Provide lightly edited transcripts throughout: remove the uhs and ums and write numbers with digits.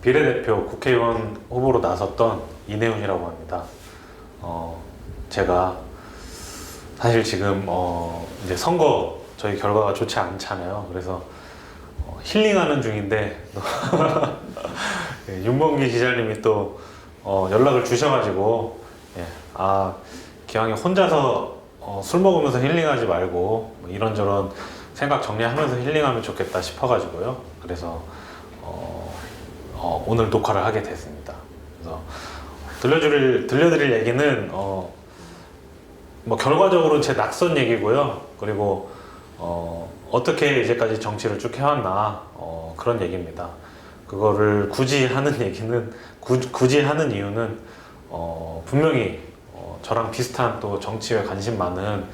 비례대표 국회의원 후보로 나섰던 이내훈이라고 합니다. 제가 사실 지금 이제 선거 저희 결과가 좋지 않잖아요. 그래서 힐링하는 중인데 예, 윤범기 기자님이 또 연락을 주셔가지고 예, 기왕에 혼자서 술 먹으면서 힐링하지 말고 뭐 이런저런 생각 정리하면서 힐링하면 좋겠다 싶어가지고요. 그래서 오늘 녹화를 하게 됐습니다. 그래서 들려드릴 얘기는 뭐 결과적으로 제 낙선 얘기고요. 그리고 어떻게 이제까지 정치를 쭉 해왔나 그런 얘기입니다. 그거를 굳이 하는 얘기는 굳이 하는 이유는 분명히 저랑 비슷한 또 정치에 관심 많은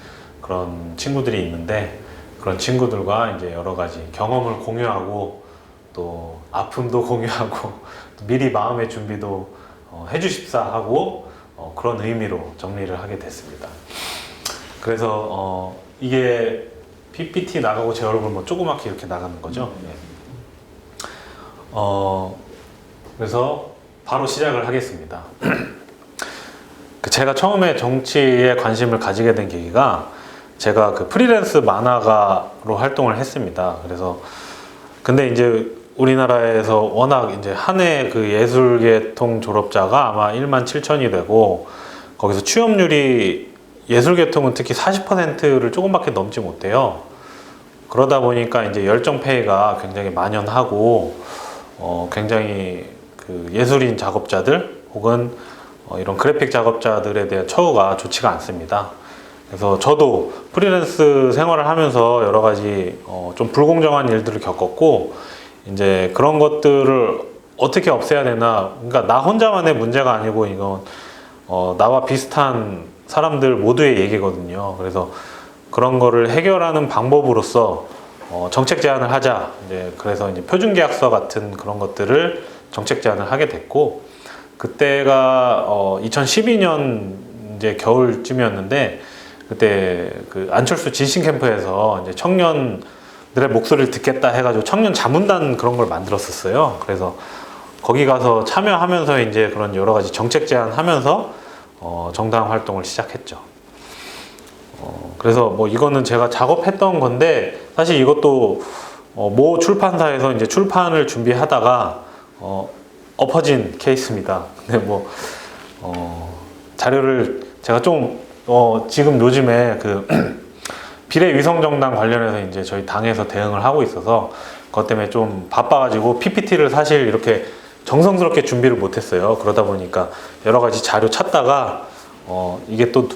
그런 친구들이 있는데 그런 친구들과 이제 여러 가지 경험을 공유하고 또 아픔도 공유하고 또 미리 마음의 준비도 해주십사 하고 그런 의미로 정리를 하게 됐습니다. 그래서 이게 PPT 나가고 제 얼굴 뭐 조그맣게 이렇게 나가는 거죠. 네. 그래서 바로 시작을 하겠습니다. 제가 처음에 정치에 관심을 가지게 된 계기가 제가 그 프리랜스 만화가로 활동을 했습니다. 그래서 근데 이제 우리나라에서 워낙 이제 한 해 그 예술계통 졸업자가 아마 17,000이 되고 거기서 취업률이 예술계통은 특히 40%를 조금밖에 넘지 못해요. 그러다 보니까 이제 열정페이가 굉장히 만연하고 굉장히 그 예술인 작업자들 혹은 이런 그래픽 작업자들에 대한 처우가 좋지가 않습니다. 그래서 저도 프리랜스 생활을 하면서 여러 가지 좀 불공정한 일들을 겪었고 이제 그런 것들을 어떻게 없애야 되나, 그러니까 나 혼자만의 문제가 아니고 이건 나와 비슷한 사람들 모두의 얘기거든요. 그래서 그런 거를 해결하는 방법으로서 정책 제안을 하자. 이제 그래서 이제 표준계약서 같은 그런 것들을 정책 제안을 하게 됐고 그때가 2012년 이제 겨울쯤이었는데 그때 그 안철수 진신 캠프에서 이제 청년들의 목소리를 듣겠다 해가지고 청년 자문단 그런 걸 만들었었어요. 그래서 거기 가서 참여하면서 이제 그런 여러 가지 정책 제안하면서 정당 활동을 시작했죠. 그래서 뭐 이거는 제가 작업했던 건데 사실 이것도 모 출판사에서 이제 출판을 준비하다가 엎어진 케이스입니다. 근데 뭐 자료를 제가 좀 지금 요즘에 그 비례위성정당 관련해서 이제 저희 당에서 대응을 하고 있어서 그것 때문에 좀 바빠가지고 PPT를 사실 이렇게 정성스럽게 준비를 못했어요. 그러다 보니까 여러 가지 자료 찾다가 이게 또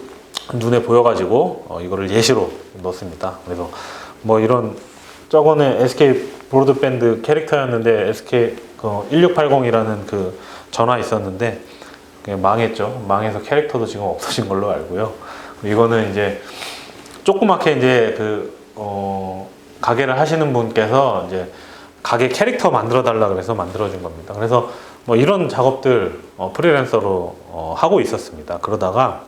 눈에 보여가지고 이거를 예시로 넣습니다. 그래서 뭐 이런 저거는 SK 브로드밴드 캐릭터였는데 SK 1680이라는 그 전화 있었는데 망했죠. 망해서 캐릭터도 지금 없어진 걸로 알고요. 이거는 이제 조그맣게 이제 그 가게를 하시는 분께서 이제 가게 캐릭터 만들어 달라 그래서 만들어준 겁니다. 그래서 뭐 이런 작업들 프리랜서로 하고 있었습니다. 그러다가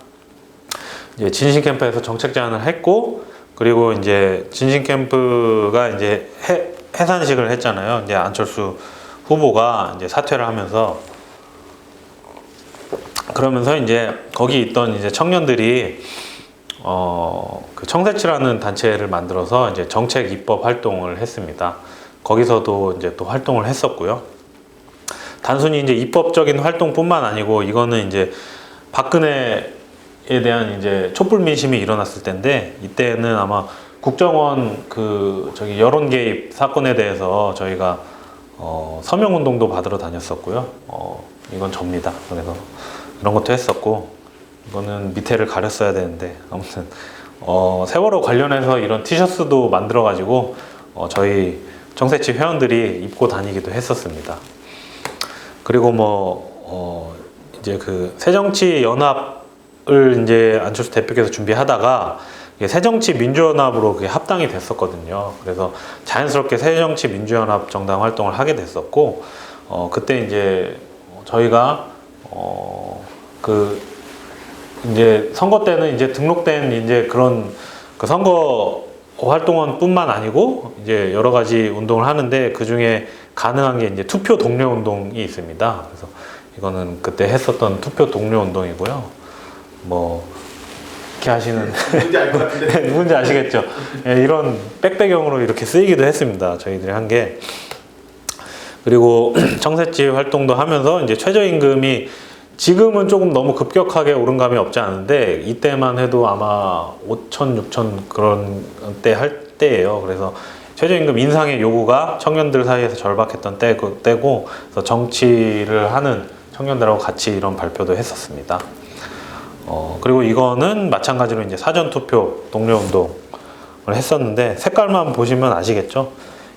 이제 진신 캠프에서 정책 제안을 했고 그리고 이제 진신 캠프가 이제 해산식을 했잖아요. 이제 안철수 후보가 이제 사퇴를 하면서 그러면서 이제 거기 있던 이제 청년들이 그 청새치라는 단체를 만들어서 이제 정책 입법 활동을 했습니다. 거기서도 이제 또 활동을 했었고요. 단순히 이제 입법적인 활동뿐만 아니고 이거는 이제 박근혜에 대한 이제 촛불 민심이 일어났을 때인데 이때는 아마 국정원 그 저기 여론 개입 사건에 대해서 저희가 서명 운동도 받으러 다녔었고요. 이건 접니다. 그래서 이런 것도 했었고 이거는 밑에를 가렸어야 되는데 아무튼 세월호 관련해서 이런 티셔츠도 만들어 가지고 저희 정세치 회원들이 입고 다니기도 했었습니다. 그리고 뭐 이제 그 새정치연합을 이제 안철수 대표께서 준비하다가 새정치민주연합으로 그게 합당이 됐었거든요. 그래서 자연스럽게 새정치민주연합 정당 활동을 하게 됐었고 그때 이제 저희가 그 이제 선거 때는 이제 등록된 이제 그런 그 선거 활동원뿐만 아니고 이제 여러 가지 운동을 하는데 그 중에 가능한 게 이제 투표 동료 운동이 있습니다. 그래서 이거는 그때 했었던 투표 동료 운동이고요. 뭐 이렇게 하시는 뭔지 알 것 같은데. 누군지 아시겠죠? 예, 이런 백배경으로 이렇게 쓰이기도 했습니다. 저희들이 한 게. 그리고 청새집 활동도 하면서 이제 최저임금이 지금은 조금 너무 급격하게 오른 감이 없지 않은데 이때만 해도 아마 5천, 6천 그런 때 할 때예요. 그래서 최저임금 인상의 요구가 청년들 사이에서 절박했던 때고 그래서 정치를 하는 청년들하고 같이 이런 발표도 했었습니다. 그리고 이거는 마찬가지로 이제 사전투표 동료운동을 했었는데 색깔만 보시면 아시겠죠?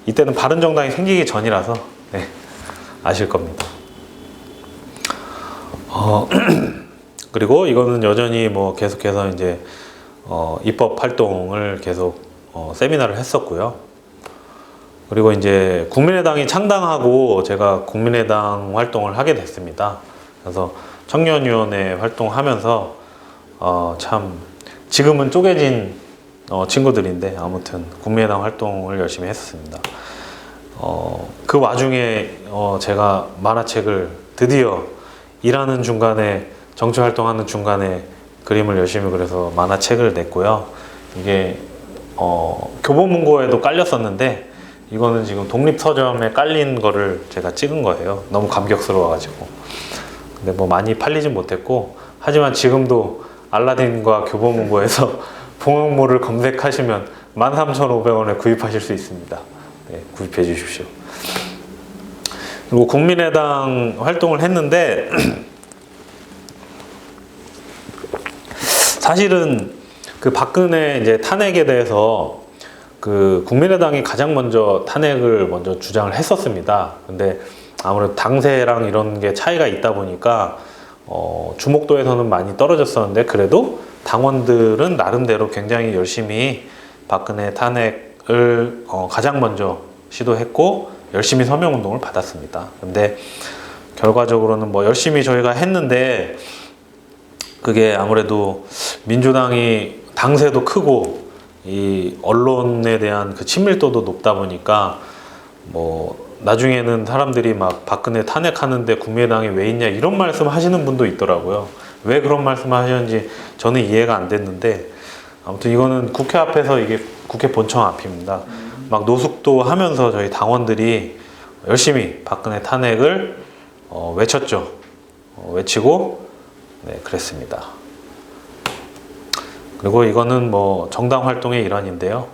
이때는 바른정당이 생기기 전이라서 네, 아실 겁니다. 그리고 이거는 여전히 뭐 계속해서 이제 입법 활동을 계속 세미나를 했었고요. 그리고 이제 국민의당이 창당하고 제가 국민의당 활동을 하게 됐습니다. 그래서 청년위원회 활동하면서 참 지금은 쪼개진 친구들인데 아무튼 국민의당 활동을 열심히 했었습니다. 그 와중에 제가 만화책을 드디어 일하는 중간에 정치 활동하는 중간에 그림을 열심히 그려서 만화책을 냈고요. 이게 교보문고에도 깔렸었는데 이거는 지금 독립서점에 깔린 거를 제가 찍은 거예요. 너무 감격스러워가지고. 근데 뭐 많이 팔리진 못했고 하지만 지금도 알라딘과 교보문고에서 봉황모를 검색하시면 13,500원에 구입하실 수 있습니다. 네, 구입해 주십시오. 그리고 국민의당 활동을 했는데 사실은 그 박근혜 이제 탄핵에 대해서 그 국민의당이 가장 먼저 탄핵을 먼저 주장을 했었습니다. 근데 아무래도 당세랑 이런 게 차이가 있다 보니까 주목도에서는 많이 떨어졌었는데 그래도 당원들은 나름대로 굉장히 열심히 박근혜 탄핵을 가장 먼저 시도했고 열심히 서명운동을 받았습니다. 근데 결과적으로는 뭐 열심히 저희가 했는데 그게 아무래도 민주당이 당세도 크고 이 언론에 대한 그 친밀도도 높다 보니까 뭐 나중에는 사람들이 막 박근혜 탄핵하는데 국민의당이 왜 있냐 이런 말씀 하시는 분도 있더라고요. 왜 그런 말씀 하시는지 저는 이해가 안 됐는데 아무튼 이거는 국회 앞에서 이게 국회 본청 앞입니다. 막 노숙도 하면서 저희 당원들이 열심히 박근혜 탄핵을 외쳤죠. 외치고 네, 그랬습니다. 그리고 이거는 뭐 정당 활동의 일환인데요.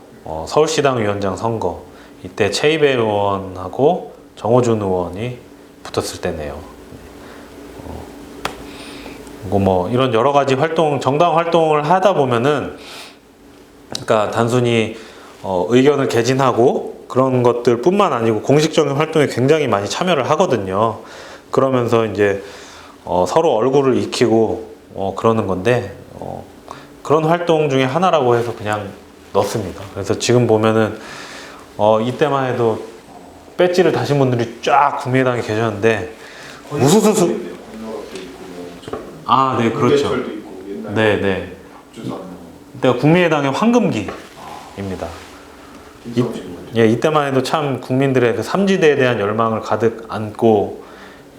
서울시당 위원장 선거 이때 최이배 의원하고 정호준 의원이 붙었을 때네요. 그리고 뭐 이런 여러 가지 활동, 정당 활동을 하다 보면은 그러니까 단순히 의견을 개진하고 그런 것들뿐만 아니고 공식적인 활동에 굉장히 많이 참여를 하거든요. 그러면서 이제 서로 얼굴을 익히고 그러는 건데 그런 활동 중에 하나라고 해서 그냥 넣습니다. 그래서 지금 보면은 이때만 해도 배지를 다신 분들이 쫙 국민의당에 계셨는데 우수수수 아, 네, 그렇죠. 네, 네. 이때가 국민의당의 황금기입니다. 예, 이때만 해도 참 국민들의 그 삼지대에 대한 열망을 가득 안고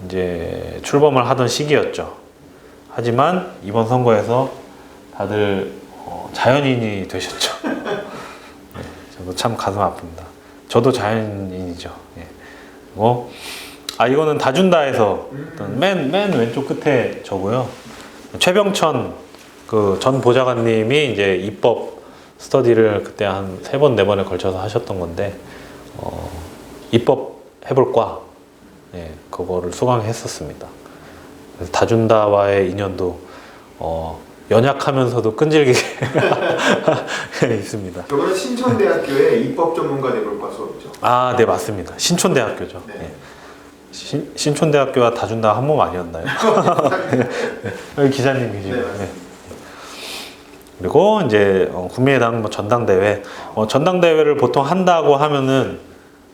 이제 출범을 하던 시기였죠. 하지만 이번 선거에서 다들 자연인이 되셨죠. 네, 저도 참 가슴 아픕니다. 저도 자연인이죠. 예. 이거는 다준다에서 맨 왼쪽 끝에 저고요. 최병천 그 전 보좌관님이 이제 입법 스터디를 그때 한 3번, 4번에 걸쳐서 하셨던 건데 입법 해볼까? 예, 그거를 수강했었습니다. 그래서 다준다와의 인연도 연약하면서도 끈질기게 있습니다. 이거는 신촌대학교의 입법 전문가 대볼과 수업이죠? 아, 네, 맞습니다. 신촌대학교죠. 네. 네. 신촌대학교와 다준다 한 몸 아니었나요? 여기 기자님이시죠. 네, 네. 그리고 이제 국민의당 뭐 전당대회, 전당대회를 보통 한다고 하면은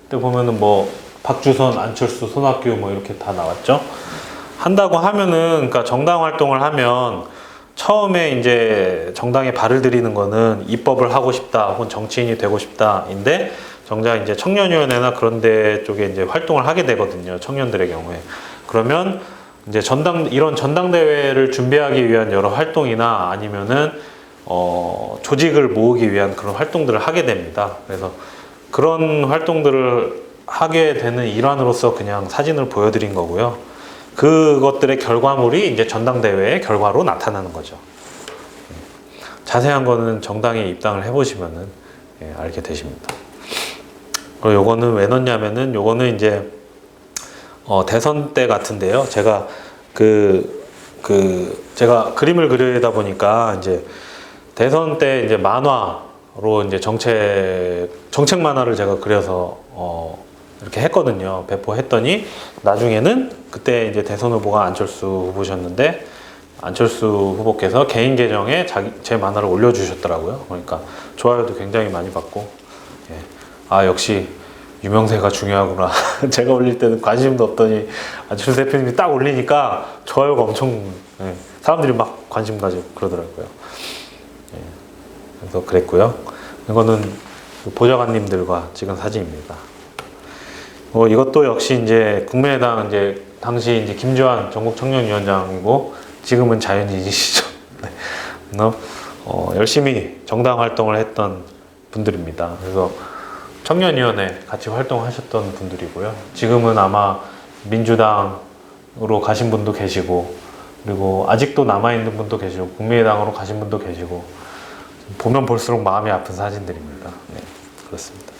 그때 보면은 뭐 박주선, 안철수, 손학규 뭐 이렇게 다 나왔죠. 한다고 하면은 그러니까 정당 활동을 하면 처음에 이제 정당에 발을 들이는 거는 입법을 하고 싶다 혹은 정치인이 되고 싶다인데 정작 이제 청년위원회나 그런 데 쪽에 이제 활동을 하게 되거든요. 청년들의 경우에. 그러면 이제 이런 전당대회를 준비하기 위한 여러 활동이나 아니면은 조직을 모으기 위한 그런 활동들을 하게 됩니다. 그래서 그런 활동들을 하게 되는 일환으로서 그냥 사진을 보여드린 거고요. 그것들의 결과물이 이제 전당대회의 결과로 나타나는 거죠. 자세한 거는 정당에 입당을 해보시면은 알게 되십니다. 그리고 요거는 왜 넣냐면은 요거는 이제 대선 때 같은데요. 제가 제가 그림을 그리다 보니까 이제 대선 때 이제 만화로 이제 정책 만화를 제가 그려서 이렇게 했거든요. 배포했더니 나중에는 그때 이제 대선 후보가 안철수 후보셨는데 안철수 후보께서 개인 계정에 제 만화를 올려주셨더라고요. 그러니까 좋아요도 굉장히 많이 받고 아 역시 유명세가 중요하구나. 제가 올릴 때는 관심도 없더니 안철수 대표님이 딱 올리니까 좋아요가 엄청 사람들이 막 관심 가지고 그러더라고요. 그래서 그랬고요. 이거는 보좌관님들과 찍은 사진입니다. 이것도 역시 이제 국민의당 이제 당시 이제 김주환 전국청년위원장이고 지금은 자연인이시죠. 네. 열심히 정당 활동을 했던 분들입니다. 그래서 청년위원회 같이 활동하셨던 분들이고요. 지금은 아마 민주당으로 가신 분도 계시고 그리고 아직도 남아있는 분도 계시고 국민의당으로 가신 분도 계시고 보면 볼수록 마음이 아픈 사진들입니다. 네, 그렇습니다.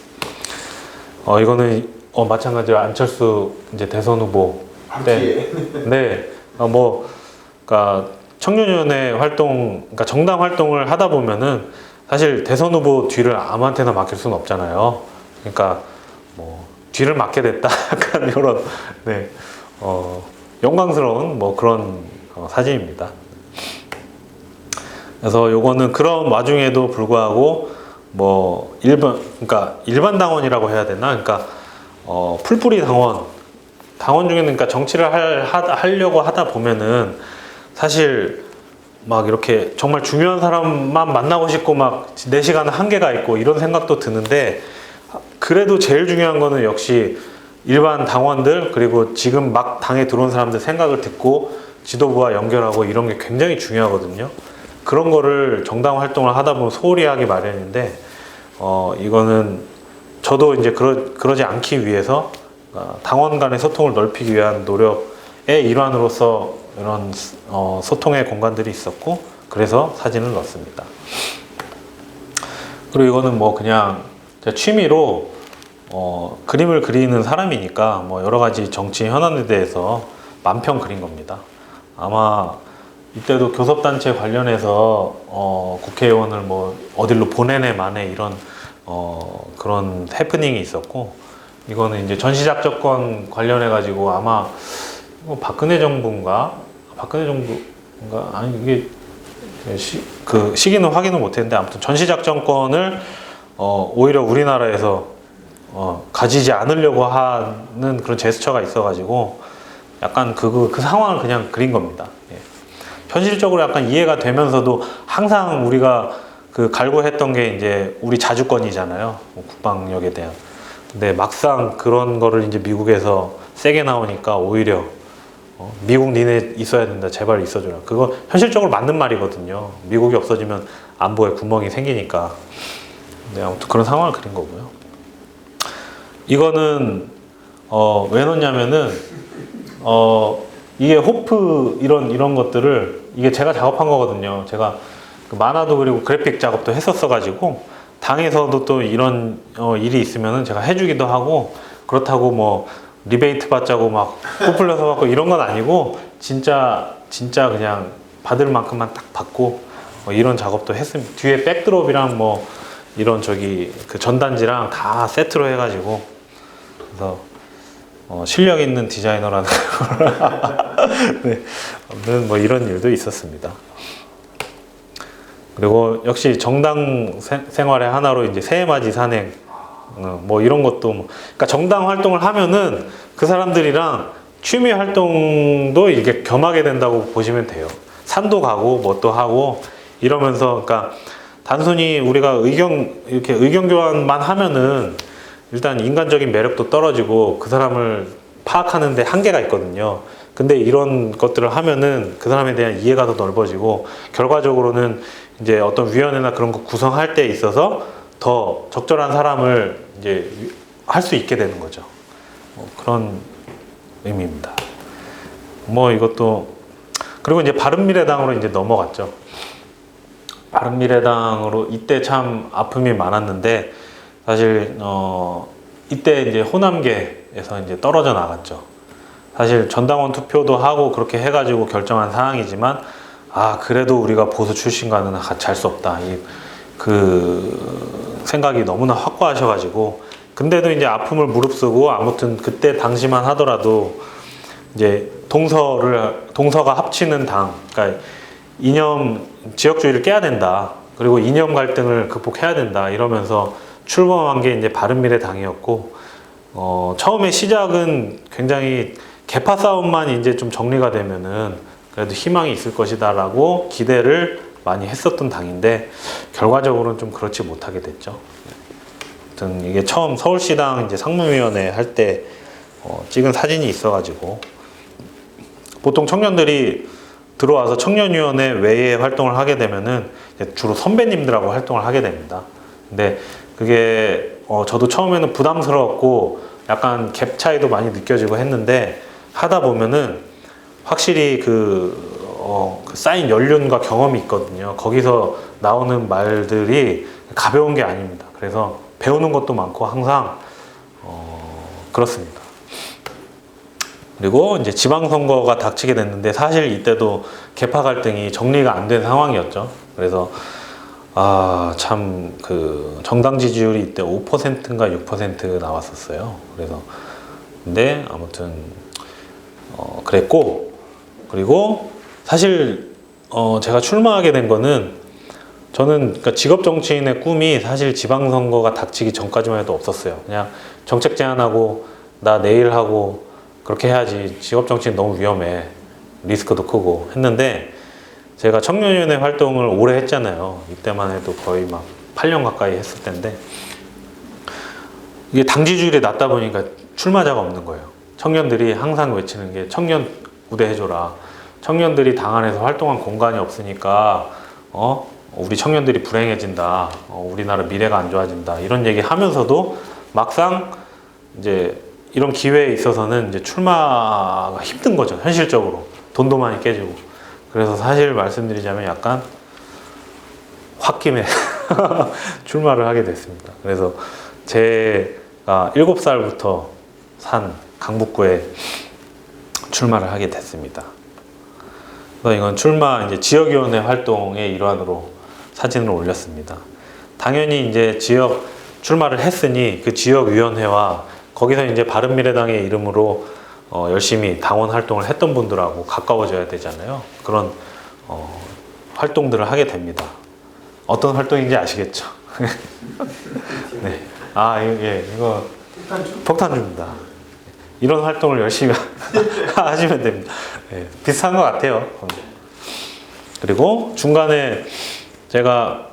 이거는 마찬가지로 안철수 이제 대선 후보 때, 네, 그러니까 청년위원회 활동, 그러니까 정당 활동을 하다 보면은 사실 대선 후보 뒤를 아무한테나 맡길 수는 없잖아요. 그러니까 뒤를 맡게 됐다, 약간 이런 영광스러운 그런 사진입니다. 그래서 요거는 그런 와중에도 불구하고 그러니까 일반 당원이라고 해야 되나? 그러니까 풀뿌리 당원 중에는 그러니까 정치를 하려고 하다 보면은 사실 막 이렇게 정말 중요한 사람만 만나고 싶고 막 내 시간은 한계가 있고 이런 생각도 드는데 그래도 제일 중요한 거는 역시 일반 당원들 그리고 지금 막 당에 들어온 사람들 생각을 듣고 지도부와 연결하고 이런 게 굉장히 중요하거든요. 그런 거를 정당 활동을 하다 보면 소홀히 하기 마련인데 이거는 저도 이제 그러지 않기 위해서 당원 간의 소통을 넓히기 위한 노력의 일환으로서 이런 소통의 공간들이 있었고 그래서 사진을 넣었습니다. 그리고 이거는 그냥 제 취미로 그림을 그리는 사람이니까 여러 가지 정치 현안에 대해서 만평 그린 겁니다. 아마 이때도 교섭단체 관련해서 국회의원을 어디로 보내네 마네 이런 그런 해프닝이 있었고 이거는 이제 전시작전권 관련해 가지고 아마 박근혜 정부인가 아니 이게 그 시기는 확인을 못했는데 아무튼 전시작전권을 오히려 우리나라에서 가지지 않으려고 하는 그런 제스처가 있어가지고 약간 그 상황을 그냥 그린 겁니다. 예. 현실적으로 약간 이해가 되면서도 항상 우리가 갈구했던 게 이제 우리 자주권이잖아요. 국방력에 대한. 근데 막상 그런 거를 이제 미국에서 세게 나오니까 오히려 미국 니네 있어야 된다. 제발 있어줘라. 그거 현실적으로 맞는 말이거든요. 미국이 없어지면 안보에 구멍이 생기니까. 네, 아무튼 그런 상황을 그린 거고요. 이거는 왜 넣냐면은 이게 호프 이런 것들을 이게 제가 작업한 거거든요. 제가 만화도 그리고 그래픽 작업도 했었어 가지고 당에서도 또 이런 일이 있으면은 제가 해주기도 하고 그렇다고 리베이트 받자고 막 부풀려서 받고 이런 건 아니고 진짜 그냥 받을 만큼만 딱 받고 이런 작업도 했습니다. 뒤에 백드롭이랑 이런 그 전단지랑 다 세트로 해가지고 그래서 실력 있는 디자이너라는 네, 아무튼 이런 일도 있었습니다. 그리고 역시 정당 생활의 하나로 이제 새해맞이 산행 이런 것도 그러니까 정당 활동을 하면은 그 사람들이랑 취미 활동도 이게 겸하게 된다고 보시면 돼요. 산도 가고 뭣도 하고 이러면서, 그러니까 단순히 우리가 이렇게 의견 교환만 하면은 일단 인간적인 매력도 떨어지고 그 사람을 파악하는데 한계가 있거든요. 근데 이런 것들을 하면은 그 사람에 대한 이해가 더 넓어지고 결과적으로는 이제 어떤 위원회나 그런 거 구성할 때 있어서 더 적절한 사람을 이제 할 수 있게 되는 거죠. 그런 의미입니다. 뭐 이것도, 그리고 이제 바른미래당으로 이제 넘어갔죠. 바른미래당으로 이때 참 아픔이 많았는데 사실 이때 이제 호남계에서 이제 떨어져 나갔죠. 사실 전당원 투표도 하고 그렇게 해가지고 결정한 상황이지만 그래도 우리가 보수 출신과는 같이 할 수 없다. 그 생각이 너무나 확고하셔가지고, 근데도 이제 아픔을 무릅쓰고 아무튼 그때 당시만 하더라도 이제 동서가 합치는 당, 그러니까 지역주의를 깨야 된다. 그리고 이념 갈등을 극복해야 된다. 이러면서 출범한 게 이제 바른미래당이었고, 처음에 시작은 굉장히 계파 싸움만 이제 좀 정리가 되면은 그래도 희망이 있을 것이다라고 기대를 많이 했었던 당인데 결과적으로는 좀 그렇지 못하게 됐죠. 아무튼 이게 처음 서울시당 이제 상무위원회 할 때 찍은 사진이 있어가지고, 보통 청년들이 들어와서 청년위원회 외에 활동을 하게 되면은 주로 선배님들하고 활동을 하게 됩니다. 근데 그게 저도 처음에는 부담스러웠고 약간 갭 차이도 많이 느껴지고 했는데 하다 보면은 확실히 그 쌓인 연륜과 경험이 있거든요. 거기서 나오는 말들이 가벼운 게 아닙니다. 그래서 배우는 것도 많고 항상 그렇습니다. 그리고 이제 지방선거가 닥치게 됐는데 사실 이때도 계파 갈등이 정리가 안 된 상황이었죠. 그래서 참 그 정당 지지율이 이때 5%인가 6% 나왔었어요. 그래서 근데 아무튼 그랬고, 그리고 사실 제가 출마하게 된 거는, 저는 그러니까 직업 정치인의 꿈이 사실 지방선거가 닥치기 전까지만 해도 없었어요. 그냥 정책 제안하고 나 내일 하고 그렇게 해야지, 직업 정치인 너무 위험해, 리스크도 크고 했는데, 제가 청년위원회 활동을 오래 했잖아요. 이때만 해도 거의 막 8년 가까이 했을 텐데 이게 당 지지율이 낮다 보니까 출마자가 없는 거예요. 청년들이 항상 외치는 게 청년 우대해줘라. 청년들이 당 안에서 활동한 공간이 없으니까 우리 청년들이 불행해진다. 우리나라 미래가 안 좋아진다. 이런 얘기 하면서도 막상 이제 이런 기회에 있어서는 이제 출마가 힘든 거죠. 현실적으로 돈도 많이 깨지고. 그래서 사실 말씀드리자면 약간 홧김에 출마를 하게 됐습니다. 그래서 제가 7살부터 산 강북구에 출마를 하게 됐습니다. 그래서 이건 출마 이제 지역위원회 활동의 일환으로 사진을 올렸습니다. 당연히 이제 지역 출마를 했으니 그 지역위원회와 거기서 이제 바른미래당의 이름으로 열심히 당원 활동을 했던 분들하고 가까워져야 되잖아요. 그런 활동들을 하게 됩니다. 어떤 활동인지 아시겠죠? 네. 이거 폭탄주입니다. 이런 활동을 열심히 하시면 됩니다. 네, 비슷한 것 같아요. 그리고 중간에 제가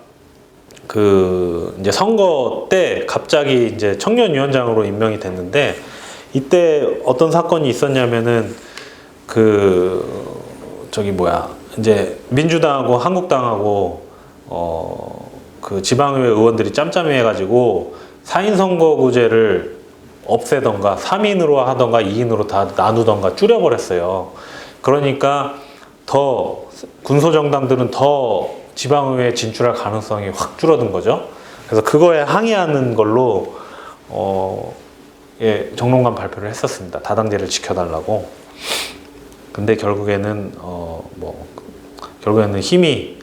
이제 선거 때 갑자기 이제 청년위원장으로 임명이 됐는데, 이때 어떤 사건이 있었냐면은 이제 민주당하고 한국당하고 그 지방의회 의원들이 짬짬이 해가지고 4인 선거구제를 없애던가 3인으로 하던가 2인으로 다 나누던가 줄여버렸어요. 그러니까 더 군소정당들은 더 지방의회에 진출할 가능성이 확 줄어든 거죠. 그래서 그거에 항의하는 걸로 정론관 발표를 했었습니다. 다당제를 지켜달라고. 근데 결국에는 결국에는 힘이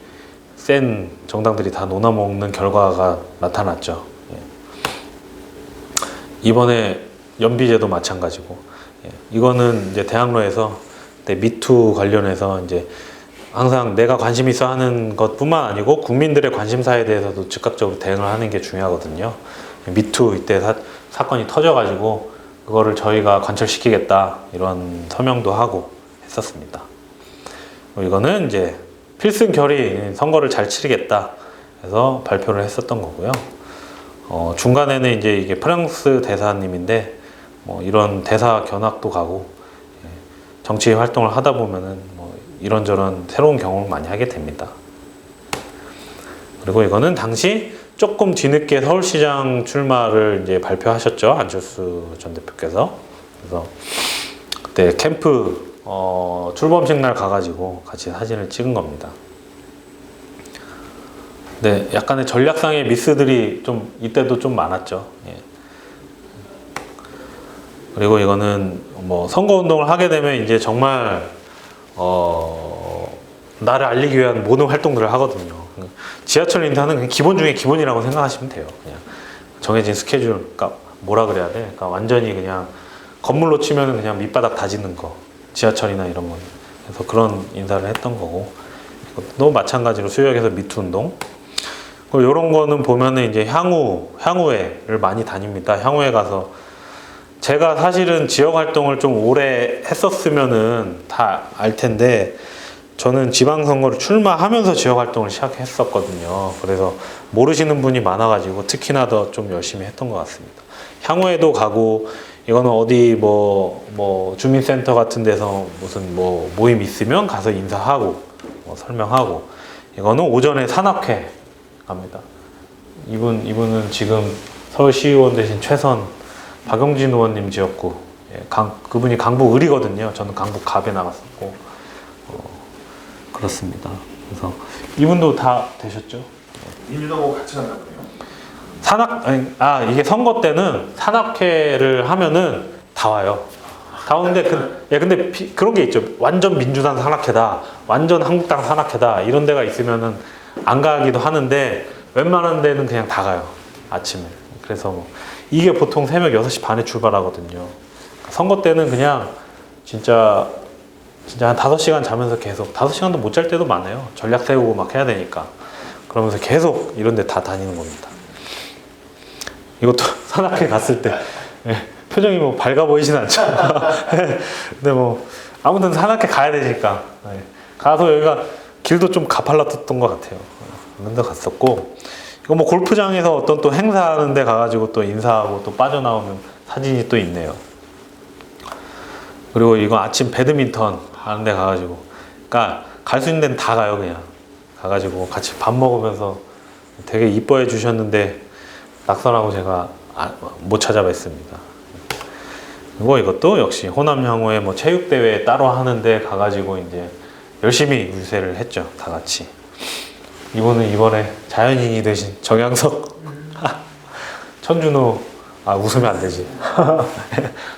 센 정당들이 다 논아먹는 결과가 나타났죠. 이번에 연비제도 마찬가지고, 이거는 이제 대학로에서 미투 관련해서 이제 항상 내가 관심 있어 하는 것뿐만 아니고 국민들의 관심사에 대해서도 즉각적으로 대응을 하는 게 중요하거든요. 미투 이때 사건이 터져가지고 그거를 저희가 관철시키겠다 이런 서명도 하고 했었습니다. 이거는 이제 필승결의 선거를 잘 치르겠다 해서 발표를 했었던 거고요. 중간에는 이제 이게 프랑스 대사님인데 뭐 이런 대사 견학도 가고 예, 정치 활동을 하다 보면은 뭐 이런저런 새로운 경험을 많이 하게 됩니다. 그리고 이거는 당시 조금 뒤늦게 서울시장 출마를 이제 발표하셨죠. 안철수 전 대표께서. 그래서 그때 캠프 출범식 날 가가지고 같이 사진을 찍은 겁니다. 네, 약간의 전략상의 미스들이 좀 이때도 좀 많았죠. 예. 그리고 이거는 뭐 선거 운동을 하게 되면 이제 정말 나를 알리기 위한 모든 활동들을 하거든요. 지하철 인사는 그냥 기본 중에 기본이라고 생각하시면 돼요. 그냥 정해진 스케줄, 그러니까 뭐라 그래야 돼? 그러니까 완전히 그냥 건물로 치면은 그냥 밑바닥 다지는 거, 지하철이나 이런 거. 그래서 그런 인사를 했던 거고, 또 마찬가지로 수역에서 미투 운동. 그리고 이런 거는 보면은 이제 향후회를 많이 다닙니다. 향후회 가서 제가 사실은 지역 활동을 좀 오래 했었으면은 다 알 텐데. 저는 지방선거를 출마하면서 지역 활동을 시작했었거든요. 그래서 모르시는 분이 많아가지고 특히나 더 좀 열심히 했던 것 같습니다. 향후에도 가고, 이거는 어디 뭐 주민센터 같은 데서 무슨 뭐 모임 있으면 가서 인사하고, 뭐 설명하고, 이거는 오전에 산악회 갑니다. 이분은 지금 서울시의원 대신 최선 박용진 의원님 지역구, 예, 그분이 강북 을이거든요. 저는 강북 갑에 나갔었고. 그렇습니다. 그래서 이분도 다 되셨죠? 민주당하고 같이 간다 보네요. 이게 선거 때는 산악회를 하면은 다 와요. 다 오는데 근데 그런 게 있죠. 완전 민주당 산악회다, 완전 한국당 산악회다 이런 데가 있으면은 안 가기도 하는데 웬만한 데는 그냥 다 가요. 아침에. 그래서 뭐 이게 보통 새벽 6시 반에 출발하거든요. 선거 때는 그냥 진짜 한 5시간 자면서 계속 5시간도 못 잘 때도 많아요. 전략 세우고 막 해야 되니까. 그러면서 계속 이런 데 다 다니는 겁니다. 이것도 산악회 갔을 때 예, 표정이 뭐 밝아 보이진 않죠. 근데 뭐 아무튼 산악회 가야 되니까 예, 가서 여기가 길도 좀 가팔랐던 것 같아요. 그런 데 갔었고, 이거 뭐 골프장에서 어떤 또 행사하는 데 가가지고 또 인사하고 또 빠져나오는 사진이 또 있네요. 그리고 이거 아침 배드민턴 하는 데 가가지고, 그러니까 갈 수 있는 데는 다 가요. 그냥 가가지고 같이 밥 먹으면서 되게 이뻐해 주셨는데 낙선하고 제가 못 찾아뵀습니다. 그리고 이것도 역시 호남 향후에 뭐 체육대회 따로 하는데 가가지고 이제 열심히 유세를 했죠. 다 같이. 이분은 이번에 자연인이 되신 정양석 천준호, 웃으면 안 되지.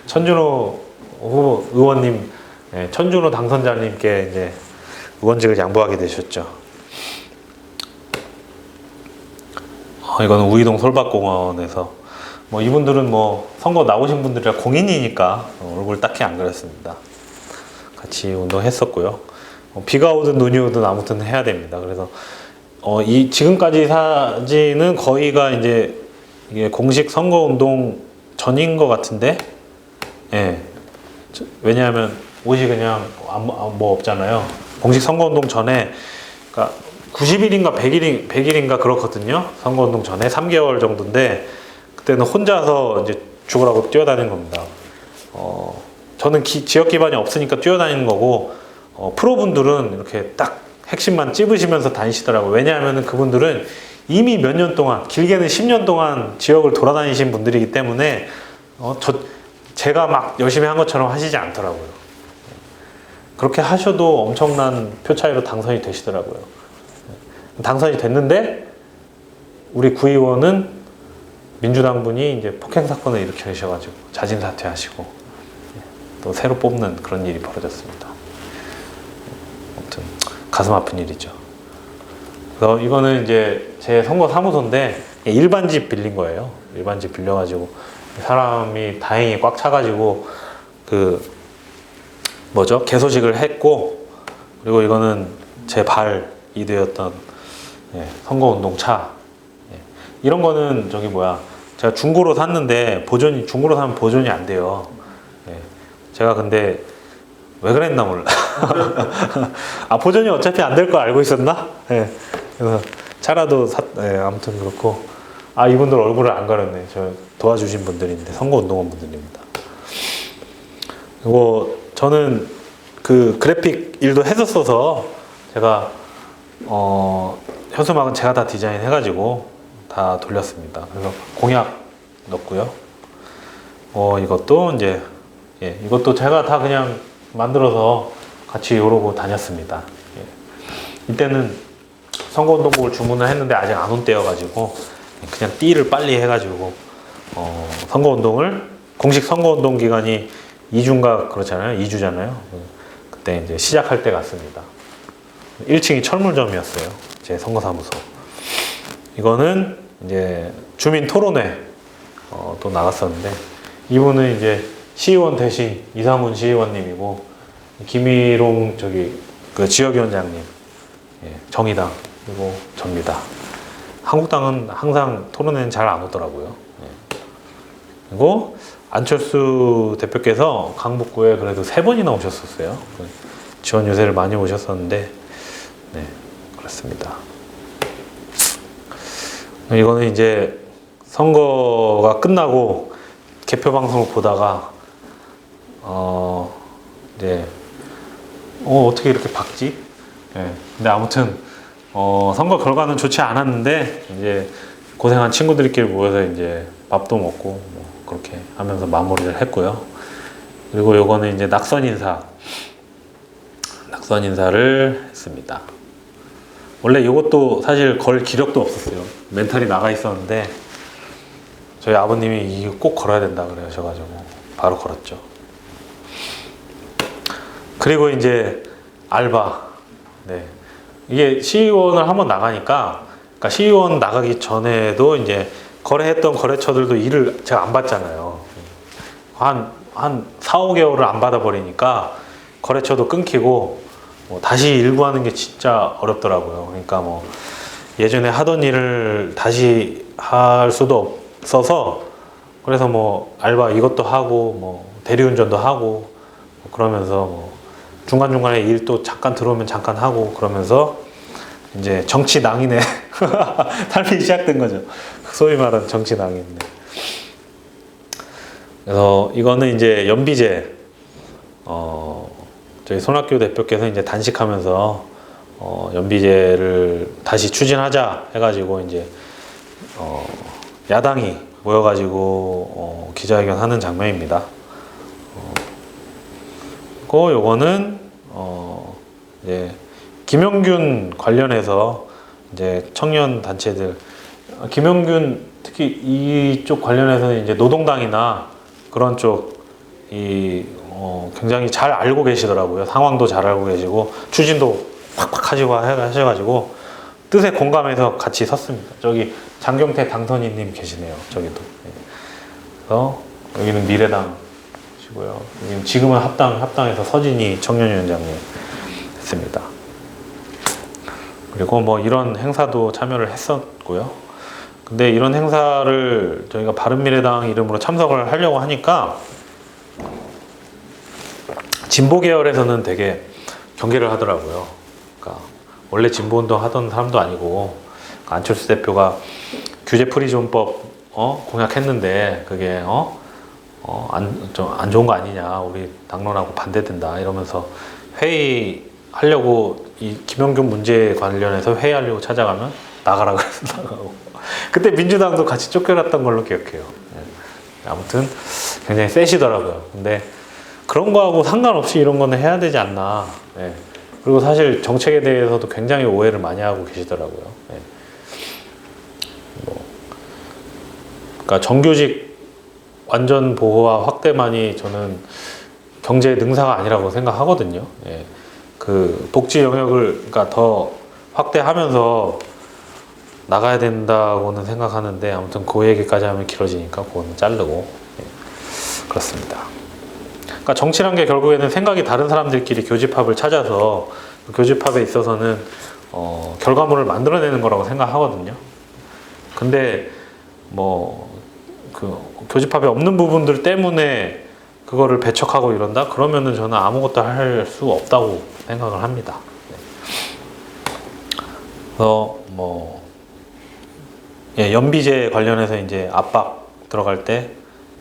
천준호 의원님, 천준호 당선자님께 이제 의원직을 양보하게 되셨죠. 이거는 우이동 솔밭공원에서 뭐 이분들은 뭐 선거 나오신 분들이라 공인이니까 얼굴 딱히 안 그렸습니다. 같이 운동했었고요. 비가 오든 눈이 오든 아무튼 해야 됩니다. 그래서 이 지금까지 사진은 거의가 이제 이게 공식 선거 운동 전인 것 같은데, 예. 왜냐하면 옷이 그냥 뭐 없잖아요. 공식 선거운동 전에, 그러니까 90일인가 100일인가 그렇거든요. 선거운동 전에 3개월 정도인데, 그때는 혼자서 이제 죽으라고 뛰어다니는 겁니다. 저는 지역 기반이 없으니까 뛰어다니는 거고, 프로분들은 이렇게 딱 핵심만 찝으시면서 다니시더라고요. 왜냐하면 그분들은 이미 몇 년 동안, 길게는 10년 동안 지역을 돌아다니신 분들이기 때문에 제가 막 열심히 한 것처럼 하시지 않더라고요. 그렇게 하셔도 엄청난 표 차이로 당선이 되시더라고요. 당선이 됐는데 우리 구의원은 민주당 분이 이제 폭행 사건을 일으키셔가지고 자진 사퇴하시고 또 새로 뽑는 그런 일이 벌어졌습니다. 아무튼 가슴 아픈 일이죠. 그래서 이거는 이제 제 선거 사무소인데 일반 집 빌린 거예요. 일반 집 빌려가지고 사람이 다행히 꽉 차가지고 개소식을 했고, 그리고 이거는 제 발이 되었던 선거운동 차. 이런 거는 제가 중고로 샀는데 중고로 사면 보존이 안 돼요. 제가 근데 왜 그랬나 몰라. 아, 보존이 어차피 안 될 거 알고 있었나? 예. 그래서 차라도 예, 아무튼 그렇고. 아, 이분들 얼굴을 안 가렸네. 저 도와주신 분들인데, 선거운동원 분들입니다. 그리고 저는 그 그래픽 일도 했었어서, 제가, 현수막은 제가 다 디자인 해가지고 다 돌렸습니다. 그래서 공약 넣었고요. 이것도 이제, 예, 이것도 제가 다 그냥 만들어서 같이 이러고 다녔습니다. 예. 이때는 선거운동복을 주문을 했는데 아직 안 온 때여가지고 그냥 띠를 빨리 해가지고 선거운동을 공식 선거운동 기간이 2주인가 그렇잖아요. 2주잖아요. 그때 이제 시작할 때 갔습니다. 1층이 철물점이었어요. 제 선거사무소. 이거는 이제 주민 토론회 또 나갔었는데 이분은 이제 시의원 대신 이상훈 시의원님이고 김희롱 그 지역위원장님, 예, 정의당 그리고 접니다. 한국당은 항상 토론회는 잘 안 오더라고요. 예. 그리고 안철수 대표께서 강북구에 그래도 3번이나 오셨었어요. 지원 유세를 많이 오셨었는데, 네, 그렇습니다. 이거는 이제 선거가 끝나고 개표 방송을 보다가 이제 어떻게 이렇게 박지? 예. 근데 아무튼 선거 결과는 좋지 않았는데 이제 고생한 친구들끼리 모여서 이제 밥도 먹고 뭐 그렇게 하면서 마무리를 했고요. 그리고 요거는 이제 낙선 인사를 했습니다. 원래 이것도 사실 걸 기력도 없었어요. 멘탈이 나가 있었는데 저희 아버님이 이거 꼭 걸어야 된다 그러셔가지고 바로 걸었죠. 그리고 이제 알바. 네. 이게 시의원을 한번 나가니까, 그러니까 시의원 나가기 전에도 이제 거래했던 거래처들도 일을 제가 안 받잖아요. 한 4, 5개월을 안 받아버리니까 거래처도 끊기고 뭐 다시 일부 하는 게 진짜 어렵더라고요. 그러니까 뭐 예전에 하던 일을 다시 할 수도 없어서 그래서 뭐 알바 이것도 하고 뭐 대리운전도 하고 뭐 그러면서 뭐 중간중간에 일 또 잠깐 들어오면 잠깐 하고 그러면서 이제 정치 낭인의 삶이 시작된 거죠. 소위 말하는 정치 낭인네. 그래서 이거는 이제 연비제, 저희 손학규 대표께서 이제 단식하면서 연비제를 다시 추진하자 해가지고 이제 야당이 모여가지고 기자회견 하는 장면입니다. 그 요거는 이제 김영균 관련해서 이제 청년 단체들 김영균 특히 이쪽 관련해서는 이제 노동당이나 그런 쪽이 굉장히 잘 알고 계시더라고요. 상황도 잘 알고 계시고 추진도 팍팍 하셔가지고 뜻에 공감해서 같이 섰습니다. 저기 장경태 당선인님 계시네요. 저기도. 그래서 여기는 미래당이시고요. 여기는 지금은 합당에서 서진희 청년위원장님 했습니다. 그리고 뭐 이런 행사도 참여를 했었고요. 근데 이런 행사를 저희가 바른미래당 이름으로 참석을 하려고 하니까 진보 계열에서는 되게 경계를 하더라고요. 그러니까 원래 진보운동 하던 사람도 아니고 안철수 대표가 규제 프리존법 공약했는데 그게 안 좋은 거 아니냐, 우리 당론하고 반대된다 이러면서 회의하려고 이 김영균 문제 관련해서 회의하려고 찾아가면 나가라 그래서 나가고 그때 민주당도 같이 쫓겨났던 걸로 기억해요. 아무튼 굉장히 세시더라고요. 근데 그런 거하고 상관없이 이런 거는 해야 되지 않나. 그리고 사실 정책에 대해서도 굉장히 오해를 많이 하고 계시더라고요. 그러니까 정규직 완전 보호와 확대만이 저는 경제 능사가 아니라고 생각하거든요. 그 복지 영역을 그러니까 더 확대하면서 나가야 된다고는 생각하는데 아무튼 그 얘기까지 하면 길어지니까 그거는 자르고 그렇습니다. 그러니까 정치란 게 결국에는 생각이 다른 사람들끼리 교집합을 찾아서 그 교집합에 있어서는 결과물을 만들어내는 거라고 생각하거든요. 근데 뭐 그 교집합에 없는 부분들 때문에 그거를 배척하고 이런다? 그러면은 저는 아무것도 할 수 없다고 생각을 합니다. 네. 그래서 뭐 예, 연비제 관련해서 이제 압박 들어갈 때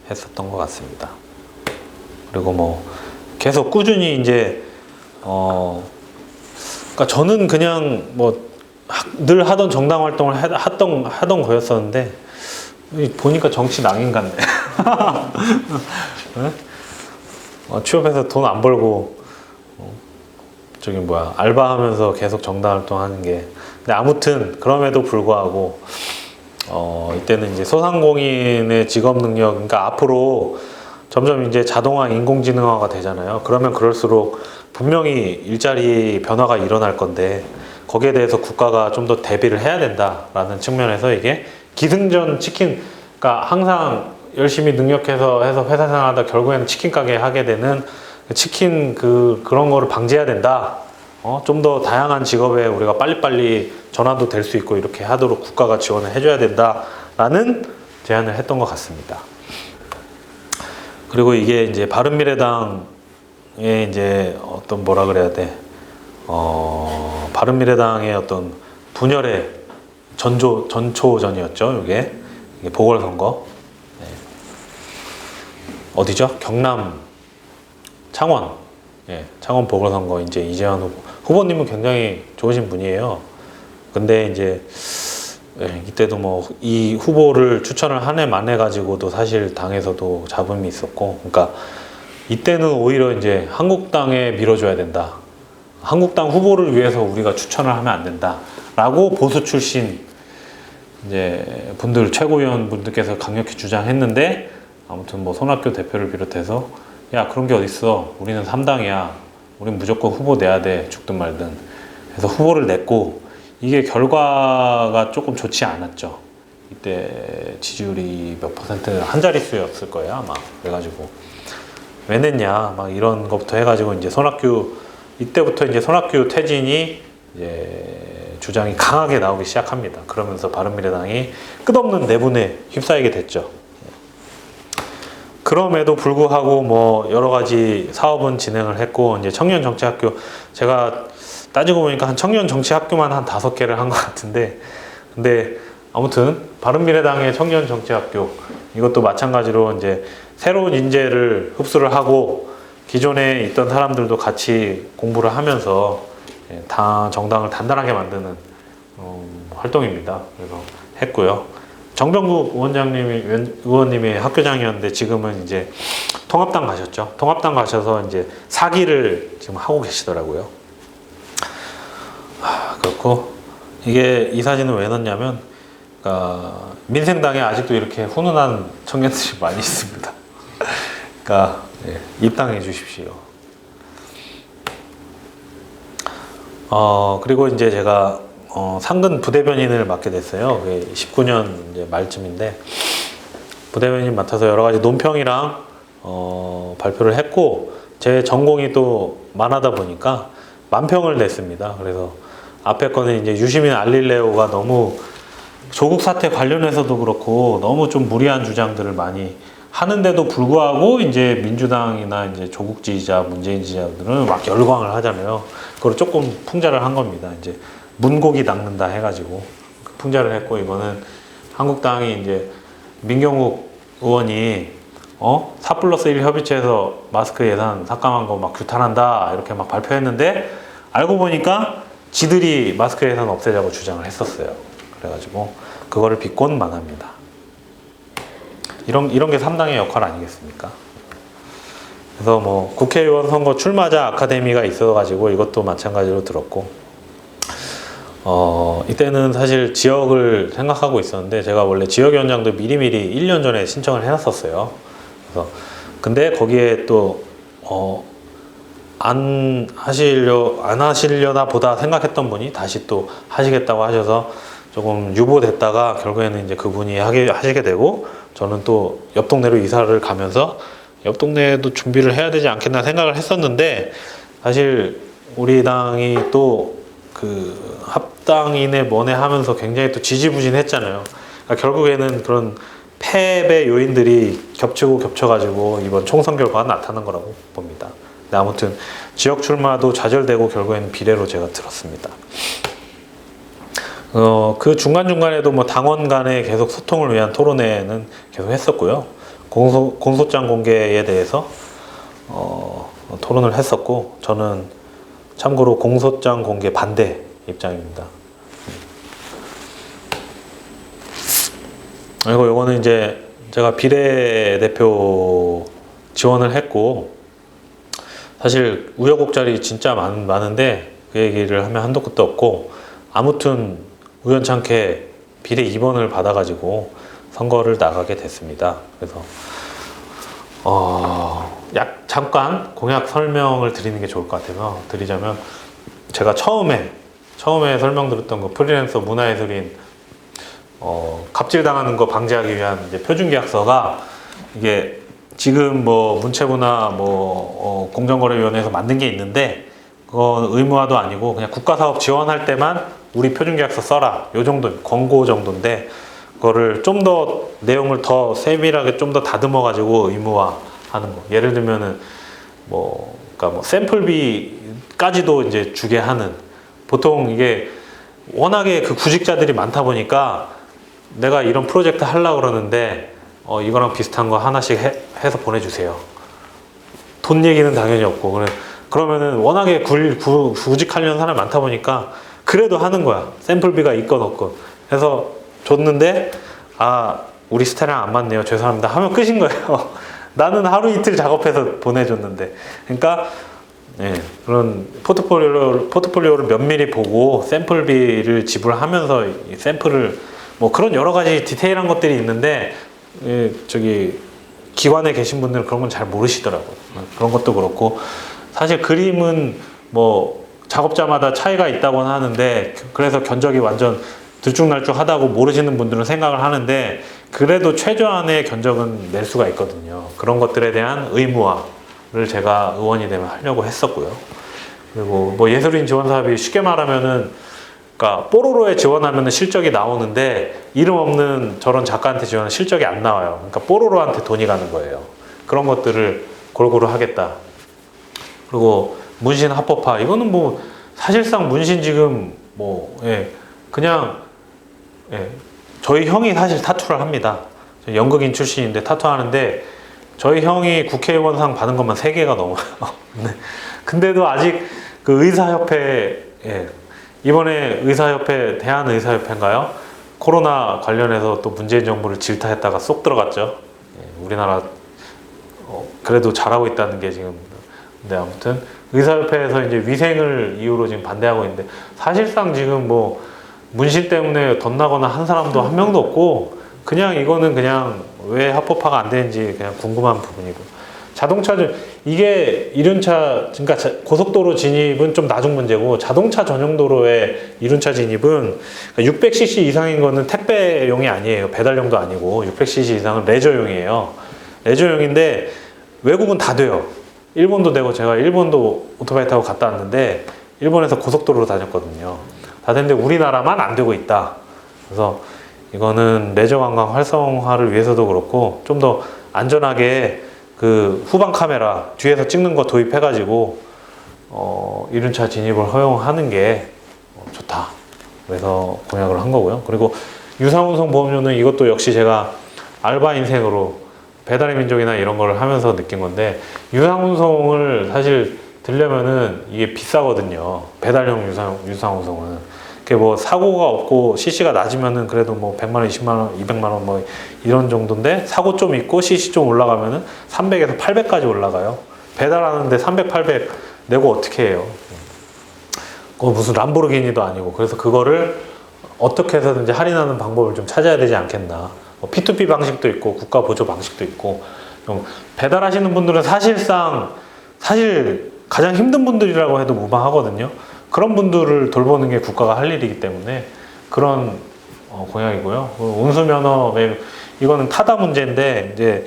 했었던 것 같습니다. 그리고 뭐 계속 꾸준히 이제 그러니까 저는 그냥 뭐 늘 하던 정당 활동을 하던 거였었는데 보니까 정치 낭인 같네. 네? 취업해서 돈 안 벌고 저기 뭐야 알바하면서 계속 정당 활동하는 게. 근데 아무튼 그럼에도 불구하고 이때는 이제 소상공인의 직업 능력, 그러니까 앞으로 점점 이제 자동화, 인공지능화가 되잖아요. 그러면 그럴수록 분명히 일자리 변화가 일어날 건데 거기에 대해서 국가가 좀 더 대비를 해야 된다라는 측면에서 이게 기승전 치킨, 그러니까 항상 열심히 능력해서 해서 회사 생활하다 결국에는 치킨 가게 하게 되는 치킨 그런 거를 방지해야 된다. 좀 더 다양한 직업에 우리가 빨리빨리 전환도 될 수 있고 이렇게 하도록 국가가 지원을 해줘야 된다라는 제안을 했던 것 같습니다. 그리고 이게 이제 바른미래당의 이제 어떤 뭐라 그래야 돼? 바른미래당의 어떤 분열의 전초전이었죠. 이게 보궐선거. 네. 어디죠? 경남 창원. 예, 창원 보궐선거 이제 이재환 후보님은 굉장히 좋으신 분이에요. 근데 이제 이때도 뭐 이 후보를 추천을 한 해 만에 가지고도 사실 당에서도 잡음이 있었고, 그러니까 이때는 오히려 이제 한국당에 밀어줘야 된다. 한국당 후보를 위해서 우리가 추천을 하면 안 된다라고 보수 출신 이제 분들 최고위원 분들께서 강력히 주장했는데, 아무튼 뭐 손학규 대표를 비롯해서 야 그런 게 어딨어, 우리는 3당이야, 우린 무조건 후보 내야 돼, 죽든 말든 해서 후보를 냈고, 이게 결과가 조금 좋지 않았죠. 이때 지지율이 몇 퍼센트, 한 자릿수였을 거예요 아마. 그래가지고 왜 냈냐 막 이런 것부터 해가지고 이제 이때부터 이제 손학규 퇴진이 이제 주장이 강하게 나오기 시작합니다. 그러면서 바른미래당이 끝없는 내분에 휩싸이게 됐죠. 그럼에도 불구하고 뭐 여러 가지 사업은 진행을 했고, 이제 청년정치학교, 제가 따지고 보니까 한 청년정치학교만 한 5개를 한 것 같은데, 근데 아무튼 바른미래당의 청년정치학교, 이것도 마찬가지로 이제 새로운 인재를 흡수를 하고 기존에 있던 사람들도 같이 공부를 하면서 정당을 단단하게 만드는 활동입니다. 그래서 했고요. 정병국 의원님이 학교장이었는데 지금은 이제 통합당 가셨죠. 통합당 가셔서 이제 사기를 지금 하고 계시더라고요. 그렇고 이 사진은 왜 넣냐면, 민생당에 아직도 이렇게 훈훈한 청년들이 많이 있습니다. 그러니까 입당해 주십시오. 그리고 이제 제가 상근 부대변인을 맡게 됐어요. 19년 이제 말쯤인데 부대변인 맡아서 여러 가지 논평이랑 발표를 했고, 제 전공이 또 만화다 보니까 만평을 냈습니다. 그래서 앞에 거는 이제 유시민 알릴레오가 너무 조국 사태 관련해서도 그렇고 너무 좀 무리한 주장들을 많이 하는데도 불구하고 이제 민주당이나 이제 조국 지지자, 문재인 지지자들은 막 열광을 하잖아요. 그걸 조금 풍자를 한 겁니다. 이제 문고기 낚는다 해가지고 풍자를 했고, 이거는 한국당이 이제 민경욱 의원이 4+1 협의체에서 마스크 예산 삭감한 거 막 규탄한다 이렇게 막 발표했는데, 알고 보니까 지들이 마스크 예산 없애자고 주장을 했었어요. 그래가지고 그거를 비꼰 만합니다. 이런 게 3당의 역할 아니겠습니까? 그래서 뭐 국회의원 선거 출마자 아카데미가 있어가지고 이것도 마찬가지로 들었고, 이때는 사실 지역을 생각하고 있었는데, 제가 원래 지역위원장도 미리미리 1년 전에 신청을 해놨었어요. 그래서 근데 거기에 또 안 하시려나 보다 생각했던 분이 다시 또 하시겠다고 하셔서 조금 유보됐다가 결국에는 이제 그분이 하시게 되고, 저는 또 옆 동네로 이사를 가면서 옆 동네에도 준비를 해야 되지 않겠나 생각을 했었는데, 사실 우리 당이 또 그 합당이네 뭐네 하면서 굉장히 또 지지부진했잖아요. 그러니까 결국에는 그런 패배 요인들이 겹치고 겹쳐가지고 이번 총선 결과가 나타난 거라고 봅니다. 근데 아무튼 지역 출마도 좌절되고 결국에는 비례로 제가 들었습니다. 그 중간중간에도 뭐 당원 간에 계속 소통을 위한 토론회는 계속 했었고요. 공소장 공개에 대해서 토론을 했었고, 저는 참고로 공소장 공개 반대 입장입니다. 그리고 요거는 이제 제가 비례대표 지원을 했고, 사실 우여곡절이 진짜 많은데 그 얘기를 하면 한도 끝도 없고, 아무튼 우연찮게 비례 2번을 받아가지고 선거를 나가게 됐습니다. 그래서 잠깐 공약 설명을 드리는 게 좋을 것 같아서 드리자면, 제가 처음에 설명드렸던 거 프리랜서 문화예술인 갑질당하는 거 방지하기 위한 이제 표준계약서가, 이게 지금 뭐 문체부나 공정거래위원회에서 만든 게 있는데, 그건 의무화도 아니고 그냥 국가사업 지원할 때만 우리 표준계약서 써라, 요 정도, 권고 정도인데, 그거를 좀 더 내용을 더 세밀하게 좀 더 다듬어 가지고 의무화 하는 거. 예를 들면은 그러니까 샘플비까지도 이제 주게 하는, 보통 이게 워낙에 그 구직자들이 많다 보니까 내가 이런 프로젝트 하려고 그러는데 이거랑 비슷한 거 하나씩 해서 보내주세요. 돈 얘기는 당연히 없고, 그러면은 워낙에 구직하려는 사람이 많다 보니까 그래도 하는 거야. 샘플비가 있건 없건. 그래서 줬는데, 우리 스타일이랑 안 맞네요, 죄송합니다 하면 끝인 거예요. 나는 하루 이틀 작업해서 보내줬는데. 그러니까 그런 포트폴리오를 면밀히 보고 샘플비를 지불하면서 이 샘플을, 뭐 그런 여러 가지 디테일한 것들이 있는데, 기관에 계신 분들은 그런 건 잘 모르시더라고요. 그런 것도 그렇고, 사실 그림은 뭐 작업자마다 차이가 있다고는 하는데, 그래서 견적이 완전 들쭉날쭉하다고 모르시는 분들은 생각을 하는데, 그래도 최저한의 견적은 낼 수가 있거든요. 그런 것들에 대한 의무화를 제가 의원이 되면 하려고 했었고요. 그리고 뭐 예술인 지원 사업이 쉽게 말하면은, 그러니까 뽀로로에 지원하면은 실적이 나오는데, 이름 없는 저런 작가한테 지원하면 실적이 안 나와요. 그러니까 뽀로로한테 돈이 가는 거예요. 그런 것들을 골고루 하겠다. 그리고 문신 합법화, 이거는 뭐 사실상 문신 지금 그냥 저희 형이 사실 타투를 합니다. 연극인 출신인데 타투 하는데, 저희 형이 국회의원상 받은 것만 3개가 넘어요. 근데도 아직 그 의사협회, 이번에 의사협회, 대한의사협회인가요? 코로나 관련해서 또 문재인 정부를 질타했다가 쏙 들어갔죠. 우리나라 그래도 잘하고 있다는 게 지금. 근데 아무튼 의사협회에서 이제 위생을 이유로 지금 반대하고 있는데, 사실상 지금 뭐 문신 때문에 덧나거나 한 사람도 한 명도 없고, 그냥 이거는 그냥 왜 합법화가 안 되는지 그냥 궁금한 부분이고, 이게 이륜차, 그러니까 고속도로 진입은 좀 나중 문제고, 자동차 전용도로의 이륜차 진입은 600cc 이상인 거는 택배용이 아니에요. 배달용도 아니고 600cc 이상은 레저용이에요. 레저용인데 외국은 다 돼요. 일본도 되고, 제가 일본도 오토바이 타고 갔다 왔는데 일본에서 고속도로로 다녔거든요. 다 됐는데 우리나라만 안 되고 있다. 그래서 이거는 레저 관광 활성화를 위해서도 그렇고, 좀 더 안전하게 그 후방 카메라 뒤에서 찍는 거 도입해가지고 이륜차 진입을 허용하는 게 좋다. 그래서 공약을 한 거고요. 그리고 유상운송 보험료는 이것도 역시 제가 알바 인생으로 배달의 민족이나 이런 거를 하면서 느낀 건데, 유상운송을 사실 들려면은 이게 비싸거든요. 배달용 유상운송은. 그게 뭐 사고가 없고 CC가 낮으면은 그래도 뭐 100만 원, 20만 원, 200만 원 뭐 이런 정도인데, 사고 좀 있고 CC 좀 올라가면은 300에서 800까지 올라가요. 배달하는데 300, 800 내고 어떻게 해요? 그거 무슨 람보르기니도 아니고. 그래서 그거를 어떻게 해서든지 할인하는 방법을 좀 찾아야 되지 않겠나. P2P 방식도 있고 국가 보조 방식도 있고. 좀 배달하시는 분들은 사실 가장 힘든 분들이라고 해도 무방하거든요. 그런 분들을 돌보는 게 국가가 할 일이기 때문에 그런 공약이고요. 운수면허, 이거는 타다 문제인데, 이제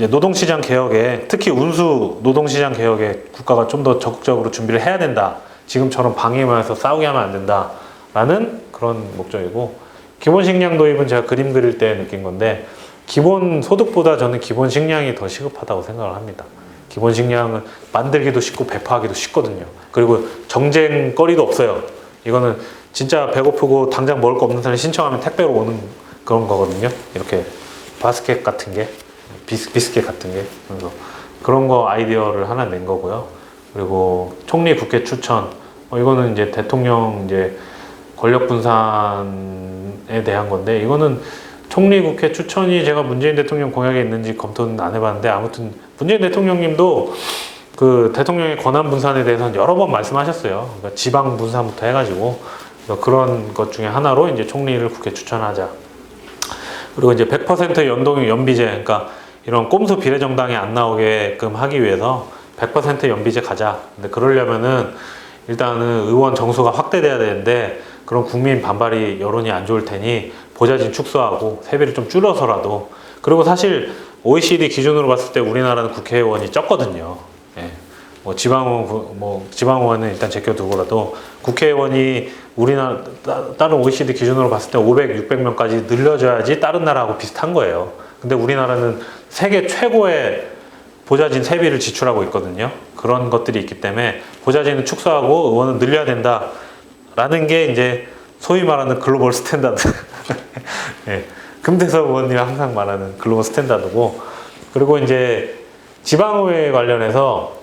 노동시장 개혁에, 특히 운수 노동시장 개혁에 국가가 좀 더 적극적으로 준비를 해야 된다. 지금처럼 방해만 해서 싸우게 하면 안 된다라는 그런 목적이고, 기본 식량 도입은 제가 그림 그릴 때 느낀 건데 기본 소득보다 저는 기본 식량이 더 시급하다고 생각을 합니다. 기본 식량은 만들기도 쉽고 배포하기도 쉽거든요. 그리고 정쟁거리도 없어요. 이거는 진짜 배고프고 당장 먹을 거 없는 사람이 신청하면 택배로 오는 그런 거거든요. 이렇게 바스켓 같은 게 비스켓 같은 게 그래서 그런 거 아이디어를 하나 낸 거고요. 그리고 총리 국회 추천 이거는 이제 대통령 이제 권력 분산에 대한 건데 이거는 총리 국회 추천이 제가 문재인 대통령 공약에 있는지 검토는 안 해봤는데 아무튼 문재인 대통령님도 그 대통령의 권한 분산에 대해서는 여러 번 말씀하셨어요. 그러니까 지방 분산부터 해가지고 그런 것 중에 하나로 이제 총리를 국회 추천하자. 그리고 이제 100% 연비제, 그러니까 이런 꼼수 비례정당이 안 나오게끔 하기 위해서 100% 연비제 가자. 근데 그러려면은 일단은 의원 정수가 확대돼야 되는데 그런 국민 반발이 여론이 안 좋을 테니 보좌진 축소하고 세비를 좀 줄여서라도 그리고 사실 OECD 기준으로 봤을 때 우리나라는 국회의원이 적거든요. 예. 뭐 지방의원은 일단 제껴두고라도 국회의원이 우리나라 다른 OECD 기준으로 봤을 때 500, 600명까지 늘려줘야지 다른 나라하고 비슷한 거예요. 근데 우리나라는 세계 최고의 보좌진 세비를 지출하고 있거든요. 그런 것들이 있기 때문에 보좌진은 축소하고 의원은 늘려야 된다라는 게 이제 소위 말하는 글로벌 스탠다드. 예. 금태섭 의원님이 항상 말하는 글로벌 스탠다드고 그리고 이제 지방의회 관련해서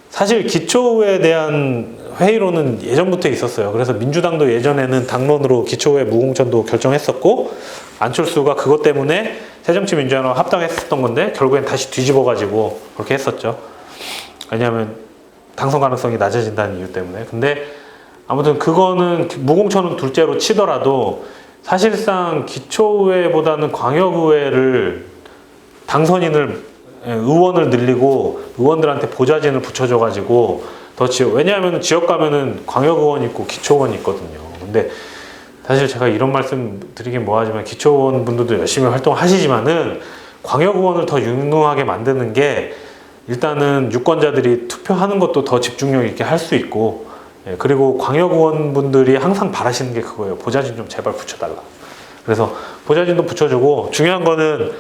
사실 기초의회에 대한 회의로는 예전부터 있었어요. 그래서 민주당도 예전에는 당론으로 기초의회 무공천도 결정했었고 안철수가 그것 때문에 새정치민주연합 합당했었던 건데 결국엔 다시 뒤집어가지고 그렇게 했었죠. 왜냐하면 당선 가능성이 낮아진다는 이유 때문에. 근데 아무튼 그거는 무공천은 둘째로 치더라도 사실상 기초의회보다는 광역의회를 의원을 늘리고 의원들한테 보좌진을 붙여줘가지고 왜냐하면 지역 가면은 광역의원 있고 기초의원 있거든요. 근데 사실 제가 이런 말씀 드리긴 뭐하지만 기초의원 분들도 열심히 활동하시지만은 광역의원을 더 유능하게 만드는 게 일단은 유권자들이 투표하는 것도 더 집중력 있게 할 수 있고 그리고 광역의원 분들이 항상 바라시는 게 그거예요. 보좌진 좀 제발 붙여달라. 그래서 보좌진도 붙여주고 중요한 거는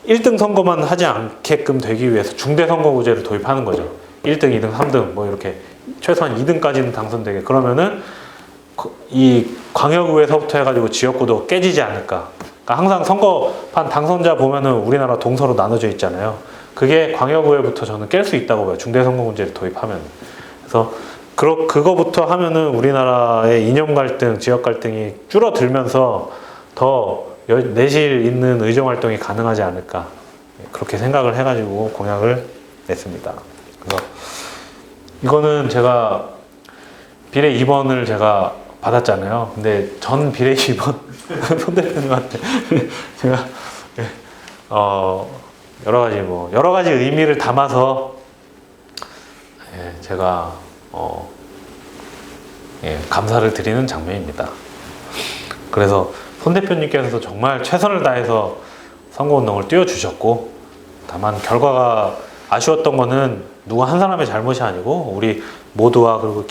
1등 선거만 하지 않게끔 되기 위해서 중대선거구제를 도입하는 거죠. 1등, 2등, 3등 뭐 이렇게 최소한 2등까지는 당선되게 그러면은 이 광역의회서부터 해가지고 지역구도 깨지지 않을까. 그러니까 항상 선거판 당선자 보면은 우리나라 동서로 나눠져 있잖아요. 그게 광역의회부터 저는 깰 수 있다고 봐요. 중대선거구제를 도입하면. 그래서 그거부터 하면은 우리나라의 이념 갈등, 지역 갈등이 줄어들면서 더 내실 있는 의정 활동이 가능하지 않을까 그렇게 생각을 해가지고 공약을 냈습니다. 그래서 이거는 제가 비례 2번을 제가 받았잖아요. 근데 전 비례 2번 손 대표님한테 제가 여러 가지 의미를 담아서 제가 감사를 드리는 장면입니다. 그래서 손 대표님께서도 정말 최선을 다해서 선거운동을 뛰어주셨고 다만 결과가 아쉬웠던 거는 누구 한 사람의 잘못이 아니고 우리 모두와 그리고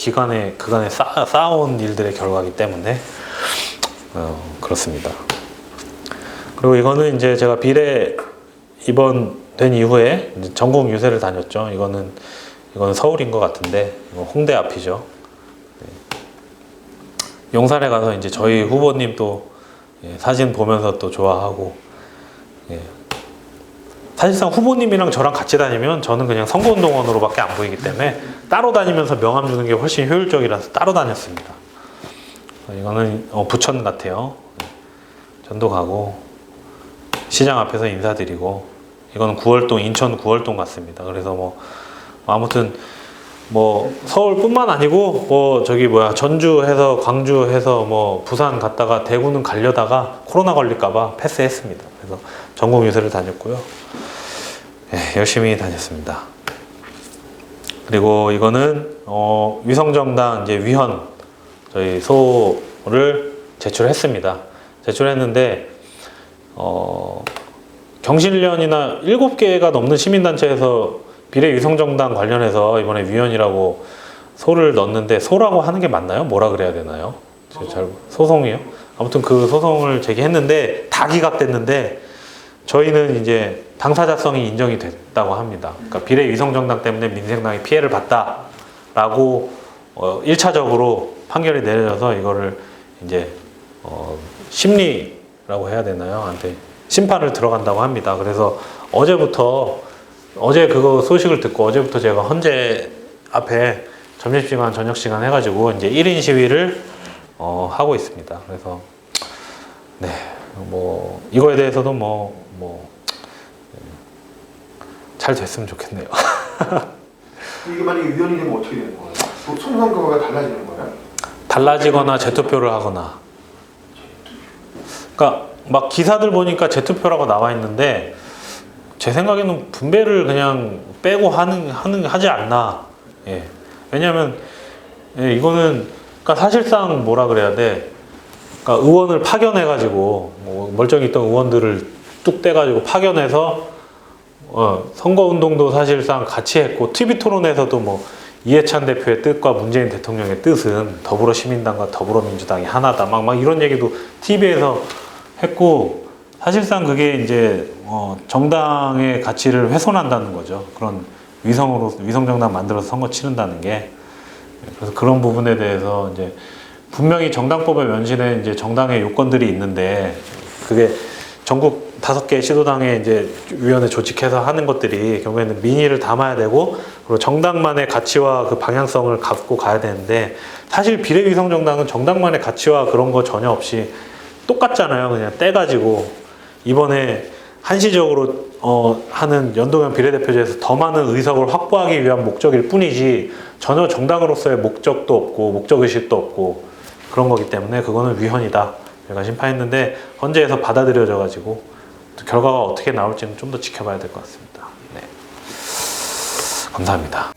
그간에 쌓아온 일들의 결과이기 때문에 그렇습니다. 그리고 이거는 이제 제가 비례 이번 된 이후에 이제 전국 유세를 다녔죠. 이거는 서울인 것 같은데 홍대 앞이죠. 용산에 가서 이제 저희 후보님 또 사진 보면서 또 좋아하고 사실상 후보님이랑 저랑 같이 다니면 저는 그냥 선거운동원으로밖에 안 보이기 때문에 따로 다니면서 명함 주는 게 훨씬 효율적이라서 따로 다녔습니다. 이거는 부천 같아요. 전도 가고 시장 앞에서 인사드리고 이거는 인천 9월동 같습니다. 그래서 아무튼 서울뿐만 아니고 전주해서 광주해서 부산 갔다가 대구는 가려다가 코로나 걸릴까봐 패스했습니다. 그래서 전국 유세를 다녔고요. 열심히 다녔습니다. 그리고 이거는 위성정당 이제 위헌 저희 소를 제출했습니다. 제출했는데 경실련이나 7개가 넘는 시민단체에서 비례위성정당 관련해서 이번에 위헌이라고 소를 넣었는데 소라고 하는 게 맞나요? 뭐라 그래야 되나요? 소송이요? 아무튼 그 소송을 제기했는데 다 기각됐는데 저희는 이제 당사자성이 인정이 됐다고 합니다. 그러니까 비례위성정당 때문에 민생당이 피해를 봤다라고 1차적으로 판결이 내려져서 이거를 이제 심리라고 해야 되나요? 한테 심판을 들어간다고 합니다. 그래서 어제 그거 소식을 듣고 어제부터 제가 헌재 앞에 점심시간, 저녁시간 해가지고 이제 1인 시위를 하고 있습니다. 그래서 네, 뭐 이거에 대해서도 잘 됐으면 좋겠네요. 이게 만약에 위헌이 되면 어떻게 되는 거예요? 총 선거가 달라지는 거예요? 달라지거나 재투표를 하거나. 그러니까 막 기사들 보니까 재투표라고 나와 있는데 제 생각에는 분배를 그냥 빼고 하지 않나. 예. 왜냐하면 이거는 그러니까 사실상 뭐라 그래야 돼. 그러니까 의원을 파견해가지고 멀쩡히 있던 의원들을 뚝 떼가지고 파견해서 선거운동도 사실상 같이 했고 TV 토론에서도 뭐 이해찬 대표의 뜻과 문재인 대통령의 뜻은 더불어시민당과 더불어민주당이 하나다 막 이런 얘기도 TV에서 했고 사실상 그게 이제 정당의 가치를 훼손한다는 거죠. 그런 위성정당 만들어서 선거 치른다는 게. 그래서 그런 부분에 대해서 이제 분명히 정당법에 면신에 이제 정당의 요건들이 있는데 그게 전국 5개 시도당에 이제 위원회 조직해서 하는 것들이 결국에는 민의를 담아야 되고 그리고 정당만의 가치와 그 방향성을 갖고 가야 되는데 사실 비례위성정당은 정당만의 가치와 그런 거 전혀 없이 똑같잖아요. 그냥 떼가지고 이번에 한시적으로 하는 연동형 비례대표제에서 더 많은 의석을 확보하기 위한 목적일 뿐이지 전혀 정당으로서의 목적도 없고 목적의식도 없고 그런 거기 때문에 그거는 위헌이다. 제가 심판했는데 헌재에서 받아들여져 가지고 결과가 어떻게 나올지는 좀 더 지켜봐야 될 것 같습니다. 네. 감사합니다.